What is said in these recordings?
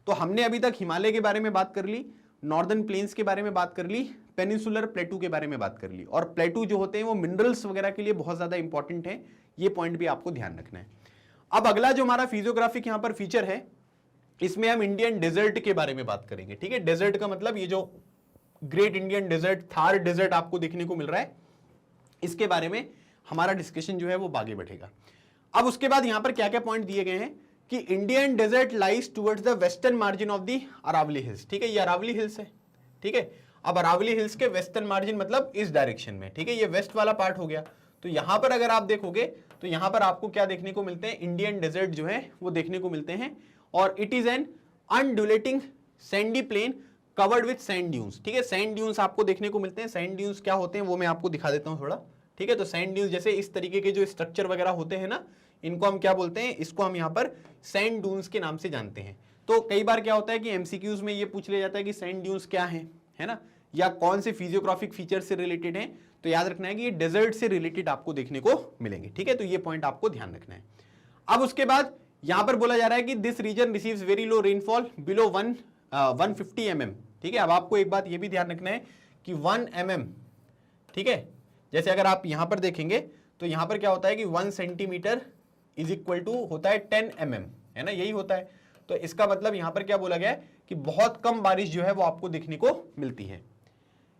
तो हमने अभी तक हिमालय के बारे में बात कर ली, नॉर्दर्न प्लेन्स के बारे में बात कर ली, पेनिनसुलर प्लेटू के बारे में बात कर ली, और प्लेटू जो होते हैं वो मिनरल्स वगैरह के लिए बहुत ज्यादा इंपॉर्टेंट है, ये पॉइंट भी आपको ध्यान रखना है। अब अगला जो हमारा फिजियोग्राफिक यहां पर फीचर है, इसमें हम इंडियन डेजर्ट के बारे में बात करेंगे। ठीक है, डेजर्ट का मतलब ये जो great Indian desert, Thar desert आपको देखने को मिल रहा है, इसके बारे में हमारा डिस्कशन जो है वो आगे बढ़ेगा। अब उसके बाद यहां पर क्या क्या पॉइंट दिए गए हैं कि Indian desert lies towards the western margin of the Aravalli hills. ठीक है, ये अरावली हिल्स है। ठीक है, अब अरावली हिल्स के वेस्टर्न मार्जिन मतलब इस डायरेक्शन में। ठीक है, ये वेस्ट वाला पार्ट हो गया। तो यहां पर अगर आप देखोगे तो यहां पर आपको क्या देखने को मिलते हैं, इंडियन डेजर्ट जो है वो देखने को मिलते हैं, और it is an undulating sandy plain covered with sand dunes. ठीक है, सैंड ड्यून्स आपको देखने को मिलते हैं। सैंड ड्यून्स क्या होते हैं वो मैं आपको दिखा देता हूं थोड़ा। ठीक है, तो सैंड ड्यून्स जैसे इस तरीके के जो स्ट्रक्चर वगैरह होते हैं ना, इनको हम क्या बोलते हैं, इसको हम यहां पर सैंड ड्यून्स के नाम से जानते हैं। तो कई बार क्या होता है कि एमसीक्यूज में ये पूछ लिया जाता है कि सैंड ड्यून्स क्या है ना, या कौन से फिजियोग्राफिक फीचर से रिलेटेड हैं, तो याद रखना है कि ये डेजर्ट से रिलेटेड आपको देखने को मिलेंगे। ठीक है, तो ये पॉइंट आपको ध्यान रखना है। अब उसके बाद यहां पर बोला जा रहा है कि this region receives very low rainfall below 150 mm। ठीक है, अब आपको एक बात ये भी ध्यान रखना है कि 1 mm, ठीक है, जैसे अगर आप यहां पर देखेंगे तो यहां पर क्या होता है कि 1 सेंटीमीटर इज इक्वल टू होता है 10 mm, है ना, यही होता है। तो इसका मतलब यहां पर क्या बोला गया है कि बहुत कम बारिश जो है वो आपको देखने को मिलती है।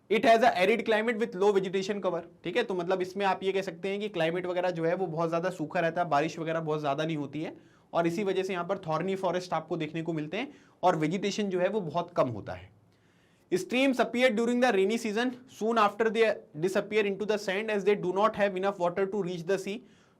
It has a arid climate with low vegetation cover. ठीक है, तो मतलब इसमें आप ये कह सकते हैं कि क्लाइमेट वगैरह जो है वो बहुत ज्यादा सूखा रहता है, बारिश वगैरह बहुत ज्यादा नहीं होती है, और इसी वजह से यहाँ पर थॉर्नी फॉरेस्ट आपको देखने को मिलते हैं, और वेजिटेशन जो है वो बहुत कम होता है। Streams appear during the rainy season. Soon after they disappear into the sand as they do not have enough water to reach the sea.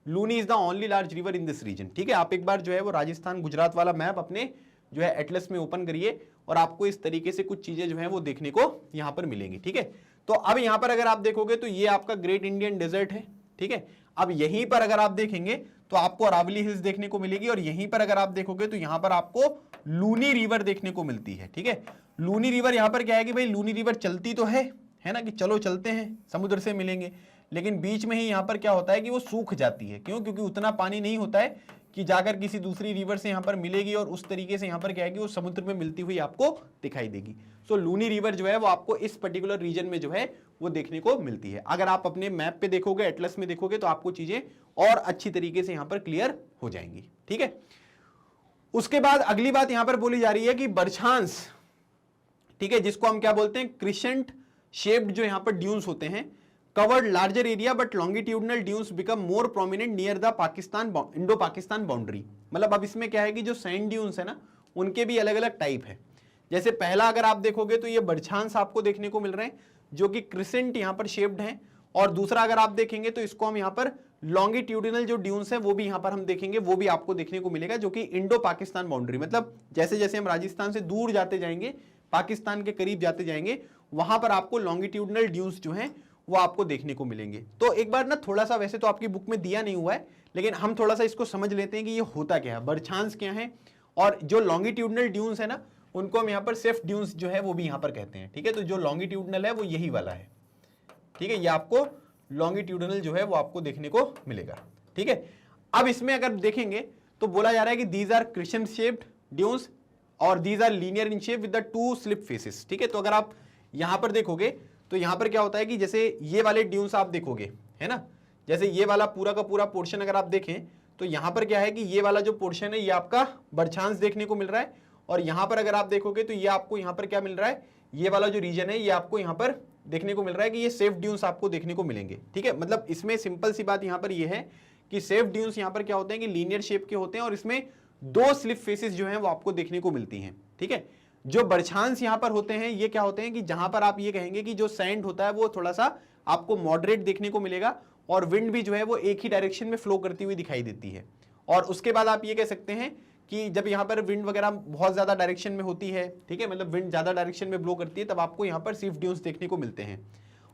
Luni is the only large river in this region. ठीक है, आप एक बार जो है वो राजस्थान गुजरात वाला map अपने जो है एटलस में ओपन करिए, और आपको इस तरीके से कुछ चीजें जो है वो देखने को यहां पर मिलेंगी। ठीक है, तो अब यहां पर अगर आप देखोगे तो ये आपका ग्रेट इंडियन डेजर्ट है। ठीक है, अब यहीं पर अगर आप देखेंगे तो आपको अरावली हिल्स देखने को मिलेगी, और यहीं पर अगर आप देखोगे तो यहां पर आपको लूनी रिवर देखने को मिलती है। ठीक है, लूनी रिवर यहां पर क्या है कि भाई लूनी रिवर चलती तो है ना, कि चलो चलते हैं समुद्र से मिलेंगे, लेकिन बीच में ही यहां पर क्या होता है कि वो सूख जाती है। क्यों? क्योंकि उतना पानी नहीं होता है कि जाकर किसी दूसरी रिवर से यहां पर मिलेगी, और उस तरीके से यहां पर क्या है कि वो समुद्र में मिलती हुई आपको दिखाई देगी। सो लूनी रिवर जो है वो आपको इस पर्टिकुलर रीजन में जो है वो देखने को मिलती है। अगर आप अपने मैप पे देखोगे, एटलस में देखोगे, तो आपको चीजें और अच्छी तरीके से यहां पर क्लियर हो जाएंगी। ठीक है, उसके बाद अगली बात यहां पर बोली जा रही है कि बरछांस, ठीक है, जिसको हम क्या बोलते हैं, क्रिसेंट शेप्ड जो यहां पर ड्यून्स होते हैं, covered larger area but longitudinal dunes become more prominent near the Pakistan Indo Pakistan boundary. मतलब अब इसमें क्या है कि जो सैंड ड्यून्स है ना, उनके भी अलग अलग टाइप है। जैसे पहला अगर आप देखोगे तो ये बरछांस आपको देखने को मिल रहे हैं जो कि क्रिसेंट यहां पर शेप्ड हैं, और दूसरा अगर आप देखेंगे तो इसको हम यहां पर लॉन्गिट्यूडिनल जो ड्यून्स है वो भी यहां पर हम देखेंगे, वो भी आपको देखने को मिलेगा, जो कि इंडो पाकिस्तान बाउंड्री, मतलब जैसे जैसे हम राजस्थान से दूर जाते जाएंगे, पाकिस्तान के करीब जाते जाएंगे, वहां पर आपको लॉन्गिट्यूडिनल ड्यून्स जो हैं वो आपको देखने को मिलेंगे। तो एक बार ना थोड़ा सा, वैसे तो आपकी बुक में दिया नहीं हुआ है, लेकिन हम थोड़ा सा इसको समझ लेते हैं कि ये होता क्या है, बरछांस क्या है, और जो लॉन्गिट्यूडिनल ड्यून्स है ना उनको हम यहाँ पर सेफ ड्यून्स जो है वो भी यहाँ पर कहते हैं। ठीक है, तो जो लॉन्गिट्यूडिनल है वो यही वाला है। ठीक है, ये आपको लॉन्गिट्यूडिनल जो है वो आपको देखने को मिलेगा। ठीक है, अब इसमें अगर देखेंगे तो बोला जा रहा है कि these are crescent shaped dunes और these are linear in shape with the 2 slip faces. ठीक है, तो अगर आप यहां पर देखोगे तो यहां पर क्या होता है कि जैसे ये वाले ड्यून्स आप देखोगे, है ना, जैसे ये वाला पूरा का पूरा पोर्शन अगर आप देखें तो यहां पर क्या है कि ये वाला जो पोर्शन है ये आपका बरछांस देखने को मिल रहा है, और यहां पर अगर आप देखोगे तो ये आपको यहां पर क्या मिल रहा है, ये वाला जो रीजन है ये आपको यहां पर देखने को मिल रहा है कि ये सेफ ड्यून्स आपको देखने को मिलेंगे। ठीक है, मतलब इसमें सिंपल सी बात यहां पर ये है कि सेफ ड्यून्स यहां पर क्या होते हैं कि लीनियर शेप के होते हैं, और इसमें 2 स्लिप फेसेस जो हैं वो आपको देखने को मिलती हैं। ठीक है, जो बरछांस यहां पर होते हैं ये क्या होते हैं कि जहां पर आप ये कहेंगे कि जो सैंड होता है वो थोड़ा सा आपको मॉडरेट देखने को मिलेगा, और विंड भी जो है वो एक ही डायरेक्शन में फ्लो करती हुई दिखाई देती है। और उसके बाद आप ये कह सकते हैं कि जब यहाँ पर विंड वगैरह बहुत ज्यादा डायरेक्शन में होती है, ठीक है, मतलब विंड ज्यादा डायरेक्शन में ब्लो करती है, तब आपको यहाँ पर सेफ ड्यून्स देखने को मिलते हैं।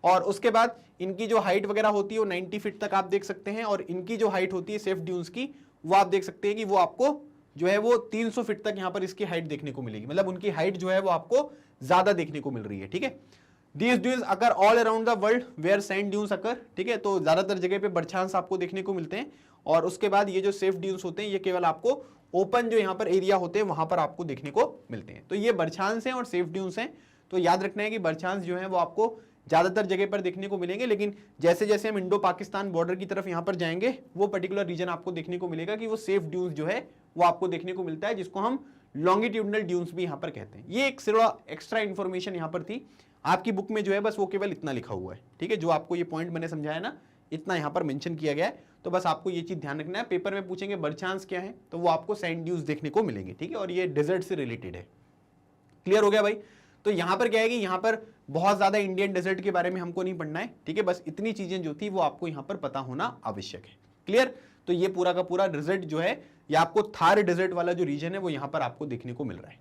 और उसके बाद इनकी जो हाइट वगैरह होती है वो 90 फीट तक आप देख सकते हैं, और इनकी जो हाइट होती है सेफ ड्यून्स की वो आप देख सकते हैं कि वो आपको जो है वो 300 फीट तक यहाँ पर इसकी हाइट देखने को मिलेगी, मतलब उनकी हाइट जो है वो आपको ज्यादा देखने को मिल रही है। ठीक है, These dunes occur all around the world where sand dunes occur। ठीक है, तो ज्यादातर जगह पे बरछांस आपको देखने को मिलते हैं, और उसके बाद ये जो सेफ ड्यून्स होते हैं ये केवल आपको ओपन जो यहाँ पर एरिया होते हैं वहां पर आपको देखने को मिलते हैं। तो ये बरछांस हैं और सेफ ड्यून्स हैं। तो याद रखना है कि बरछांस जो है वो आपको ज्यादातर जगह पर देखने को मिलेंगे, लेकिन जैसे जैसे हम इंडो पाकिस्तान बॉर्डर की तरफ यहाँ पर जाएंगे वो पर्टिकुलर रीजन आपको देखने को मिलेगा कि वो सेफ ड्यून्स जो है वो आपको देखने को मिलता है, जिसको हम लॉन्गिट्यूडनल ड्यून्स भी यहाँ पर कहते हैं। ये एक सिर्फ एक्स्ट्रा इन्फॉर्मेशन यहाँ पर थी, आपकी बुक में जो है बस वो केवल इतना लिखा हुआ है, ठीक है, जो आपको ये पॉइंट मैंने समझाया ना इतना यहाँ पर मेंशन किया गया है। तो बस आपको ये चीज ध्यान रखना है, पेपर में पूछेंगे बरछांस क्या है तो वो आपको सैंड ड्यून्स देखने को मिलेंगे, ठीक है, और ये डेजर्ट से रिलेटेड है। क्लियर हो गया भाई? तो यहां पर क्या है कि यहां पर बहुत ज्यादा इंडियन डेजर्ट के बारे में हमको नहीं पढ़ना है, ठीक है, बस इतनी चीजें जो थी वो आपको यहां पर पता होना आवश्यक है। क्लियर? तो ये पूरा का पूरा रिजल्ट जो है ये आपको थार डेजर्ट वाला जो रीजन है वो यहां पर आपको देखने को मिल रहा है।